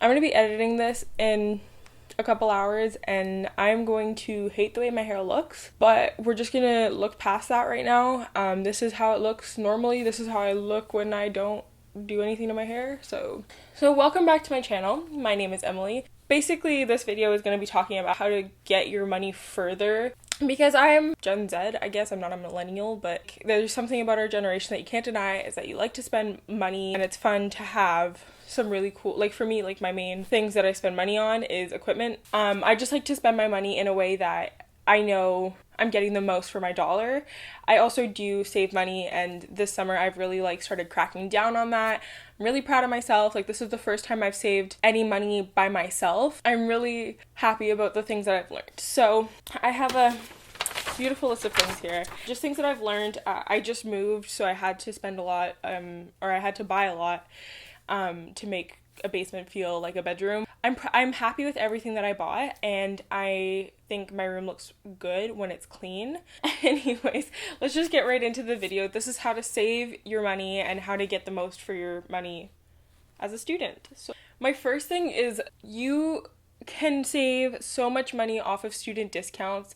I'm going to be editing this in a couple hours and I'm going to hate the way my hair looks, but we're just gonna look past that right now. This is how it looks normally. This is how I look when I don't do anything to my hair. So welcome back to my channel. My name is Emily. Basically, this video is going to be talking about how to get your money further. Because I'm Gen Z, I guess I'm not a millennial, but there's something about our generation that you can't deny is that you like to spend money and it's fun to have some really cool, like for me, like my main things that I spend money on is equipment. I just like to spend my money in a way that I know I'm getting the most for my dollar. I also do save money, and this summer I've really started cracking down on that. I'm really proud of myself. This is the first time I've saved any money by myself. I'm really happy about the things that I've learned. So I have a beautiful list of things here. Just things that I've learned. I just moved, so I had to spend a lot, or I had to buy a lot to make a basement feel like a bedroom. I'm happy with everything that I bought, and I think my room looks good when it's clean. Anyways, let's just get right into the video. This is how to save your money and how to get the most for your money as a student. So my first thing is you can save so much money off of student discounts.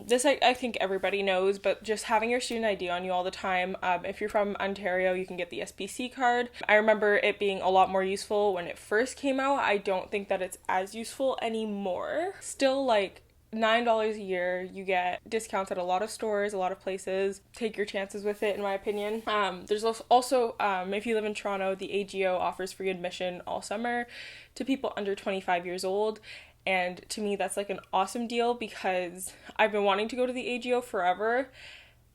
This I think everybody knows, but just having your student ID on you all the time. If you're from Ontario, you can get the SPC card. I remember it being a lot more useful when it first came out. I don't think that it's as useful anymore. Still, $9 a year, you get discounts at a lot of stores, a lot of places. Take your chances with it, in my opinion. There's also, if you live in Toronto, the AGO offers free admission all summer to people under 25 years old. And to me, that's an awesome deal because I've been wanting to go to the AGO forever.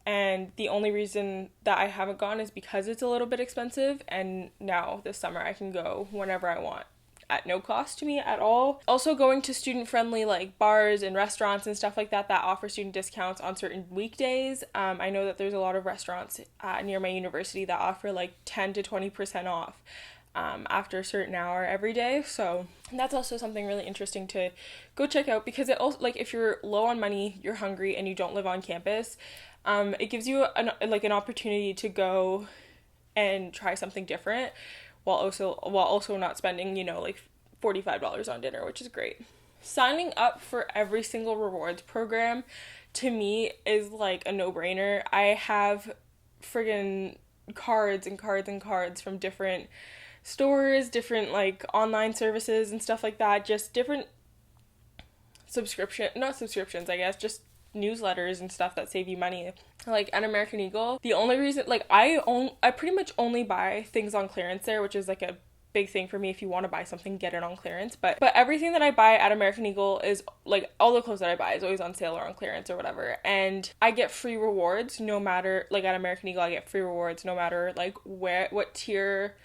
And the only reason that I haven't gone is because it's a little bit expensive. And now this summer I can go whenever I want at no cost to me at all. Also going to student-friendly bars and restaurants and stuff like that offer student discounts on certain weekdays. I know that there's a lot of restaurants near my university that offer 10 to 20% off. After a certain hour every day, so that's also something really interesting to go check out because it also if you're low on money, you're hungry, and you don't live on campus, it gives you an opportunity to go and try something different while also not spending $45 on dinner, which is great. Signing up for every single rewards program to me is a no-brainer. I have friggin' cards and cards and cards from different stores, different online services and stuff like that, just different not subscriptions, I guess, just newsletters and stuff that save you money. At American Eagle, the only reason I pretty much only buy things on clearance there, which is a big thing for me. If you want to buy something, get it on clearance, but everything that I buy at American Eagle is all the clothes that I buy is always on sale or on clearance or whatever, and I get free rewards no matter at American Eagle I get free rewards no matter what tier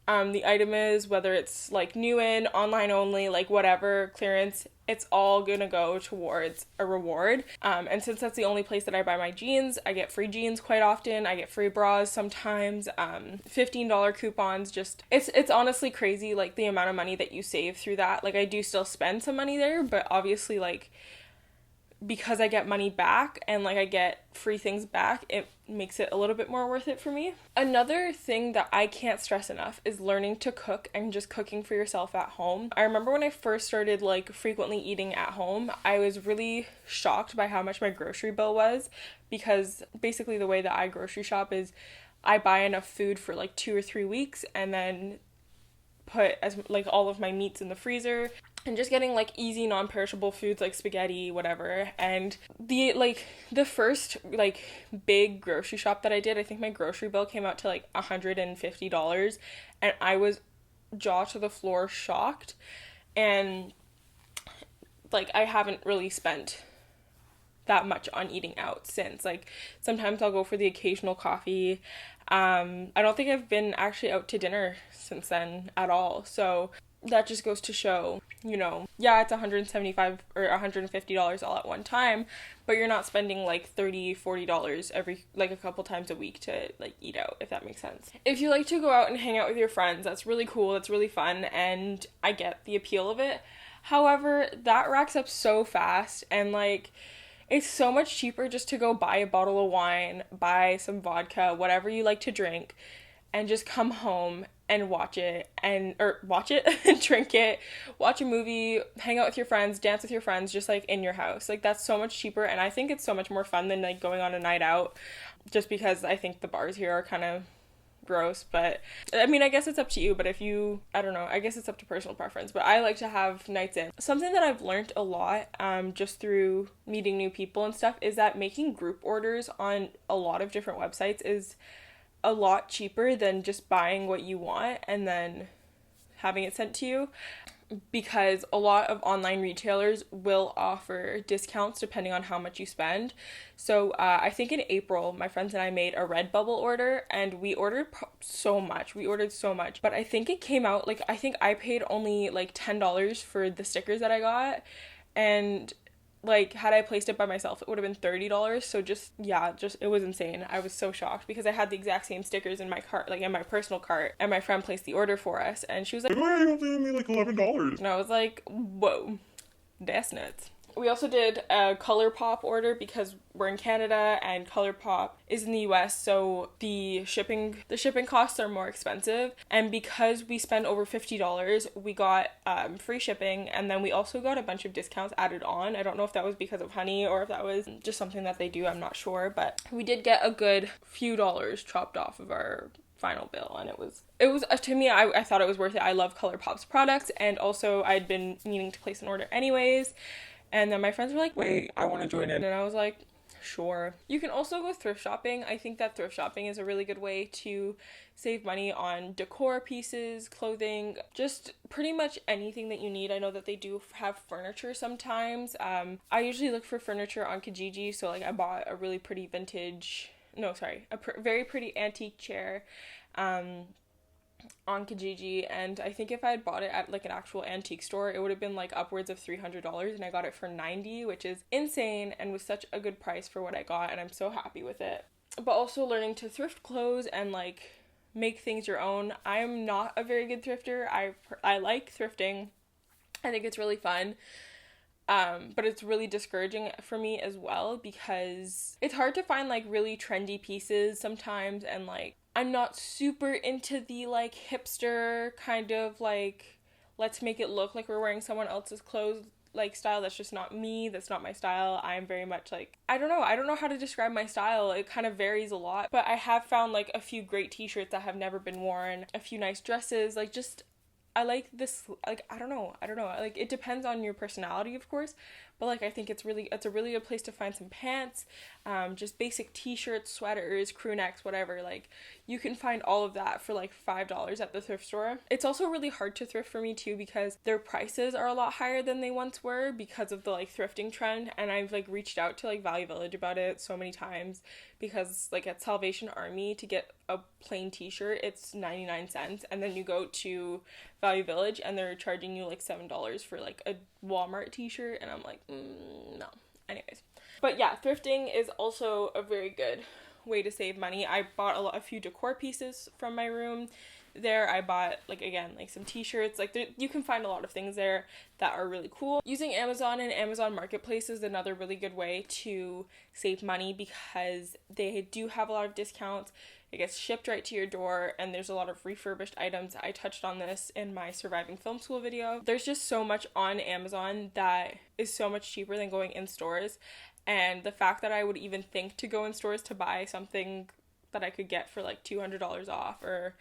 the item is, whether it's new in, online only, whatever, clearance, it's all gonna go towards a reward. And since that's the only place that I buy my jeans, I get free jeans quite often, I get free bras sometimes, $15 coupons, just, it's honestly crazy, the amount of money that you save through that. I do still spend some money there, but obviously, because I get money back and I get free things back, it makes it a little bit more worth it for me. Another thing that I can't stress enough is learning to cook and just cooking for yourself at home. I remember when I first started frequently eating at home, I was really shocked by how much my grocery bill was, because basically the way that I grocery shop is I buy enough food for 2 or 3 weeks and then put all of my meats in the freezer and just getting easy non-perishable foods like spaghetti, whatever. And the first big grocery shop that I did, I think my grocery bill came out to $150, and I was jaw to the floor shocked. And I haven't really spent that much on eating out since. Sometimes I'll go for the occasional coffee. I don't think I've been actually out to dinner since then at all. So that just goes to show, yeah, it's $175 or $150 all at one time, but you're not spending $30, $40 every, a couple times a week to eat out, if that makes sense. If you like to go out and hang out with your friends, that's really cool, that's really fun, and I get the appeal of it. However, that racks up so fast, and it's so much cheaper just to go buy a bottle of wine, buy some vodka, whatever you like to drink, and just come home and watch it drink it, watch a movie, hang out with your friends, dance with your friends, just like in your house. Like that's so much cheaper, and I think it's so much more fun than like going on a night out, just because I think the bars here are kind of gross. But I mean, I guess it's up to you, but if you, I don't know, I guess it's up to personal preference, but I like to have nights in. Something that I've learned a lot just through meeting new people and stuff is that making group orders on a lot of different websites is a lot cheaper than just buying what you want and then having it sent to you, because a lot of online retailers will offer discounts depending on how much you spend. So I think in April, my friends and I made a Redbubble order, and we ordered so much. We ordered so much, but I think it came out, like, I think I paid only like $10 for the stickers that I got, and like had I placed it by myself it would have been $30. So just it was insane. I was so shocked because I had the exact same stickers in my cart, like in my personal cart, and my friend placed the order for us, and she was like, why are you only giving me like $11? And I was like, whoa, that's nuts. We also did a ColourPop order because we're in Canada and ColourPop is in the US, so the shipping costs are more expensive. And because we spent over $50, we got free shipping, and then we also got a bunch of discounts added on. I don't know if that was because of Honey or if that was just something that they do, I'm not sure, but we did get a good few dollars chopped off of our final bill, and it was to me, I thought it was worth it. I love ColourPop's products, and also I'd been meaning to place an order anyways. And then my friends were like, wait, I want to join in. And I was like, sure. You can also go thrift shopping. I think that thrift shopping is a really good way to save money on decor pieces, clothing, just pretty much anything that you need. I know that they do have furniture sometimes. I usually look for furniture on Kijiji. So like I bought a really pretty very pretty antique chair on Kijiji, and I think if I had bought it at like an actual antique store, it would have been like upwards of $300, and I got it for $90, which is insane and was such a good price for what I got, and I'm so happy with it. But also learning to thrift clothes and like make things your own. I'm not a very good thrifter. I like thrifting. I think it's really fun. But it's really discouraging for me as well because it's hard to find like really trendy pieces sometimes, and like I'm not super into the like hipster kind of like let's make it look like we're wearing someone else's clothes like style. That's just not me. That's not my style. I'm very much like, I don't know how to describe my style. It kind of varies a lot, but I have found like a few great t-shirts that have never been worn, a few nice dresses, like just I like this, like, I don't know, like, it depends on your personality, of course, but, like, I think it's a really good place to find some pants, just basic t-shirts, sweaters, crew necks, whatever. Like, you can find all of that for, like, $5 at the thrift store. It's also really hard to thrift for me, too, because their prices are a lot higher than they once were because of the, like, thrifting trend, and I've, like, reached out to, like, Value Village about it so many times, because, like, at Salvation Army, to get a plain t-shirt, it's 99 cents, and then you go to Value Village and they're charging you like $7 for like a Walmart t-shirt, and I'm like, no. Anyways, but yeah, thrifting is also a very good way to save money. I bought a few decor pieces from my room there. I bought like some t-shirts. Like you can find a lot of things there that are really cool. Using Amazon and Amazon Marketplace is another really good way to save money because they do have a lot of discounts. It gets shipped right to your door, and there's a lot of refurbished items. I touched on this in my Surviving Film School video. There's just so much on Amazon that is so much cheaper than going in stores, and the fact that I would even think to go in stores to buy something that I could get for like $200 off or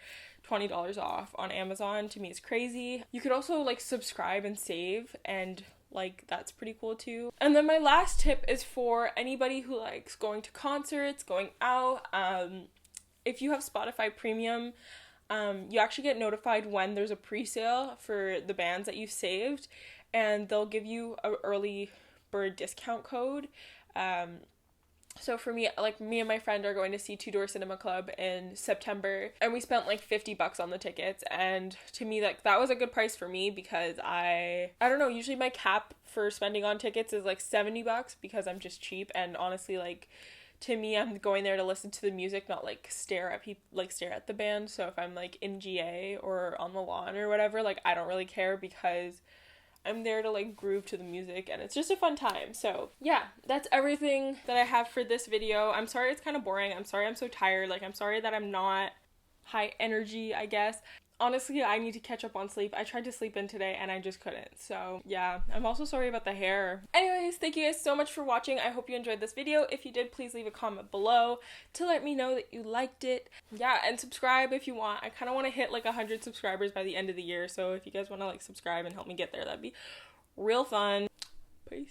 $20 off on Amazon, to me is crazy. You could also like subscribe and save, and like that's pretty cool too. And then my last tip is for anybody who likes going to concerts, going out. If you have Spotify Premium, you actually get notified when there's a pre-sale for the bands that you've saved, and they'll give you an early bird discount code. So for me, like me and my friend are going to see Two Door Cinema Club in September, and we spent like $50 on the tickets, and to me like that was a good price for me because I don't know, usually my cap for spending on tickets is like $70 because I'm just cheap, and honestly like to me, I'm going there to listen to the music, not like stare at the band. So if I'm like in GA or on the lawn or whatever, like I don't really care because I'm there to like groove to the music, and it's just a fun time. So yeah, that's everything that I have for this video. I'm sorry it's kind of boring. I'm sorry I'm so tired. Like I'm sorry that I'm not high energy, I guess. honestly, I need to catch up on sleep. I tried to sleep in today and I just couldn't. So yeah, I'm also sorry about the hair. Anyways, thank you guys so much for watching. I hope you enjoyed this video. If you did, please leave a comment below to let me know that you liked it. Yeah, and subscribe if you want. I kind of want to hit like 100 subscribers by the end of the year. So if you guys want to like subscribe and help me get there, that'd be real fun. Peace.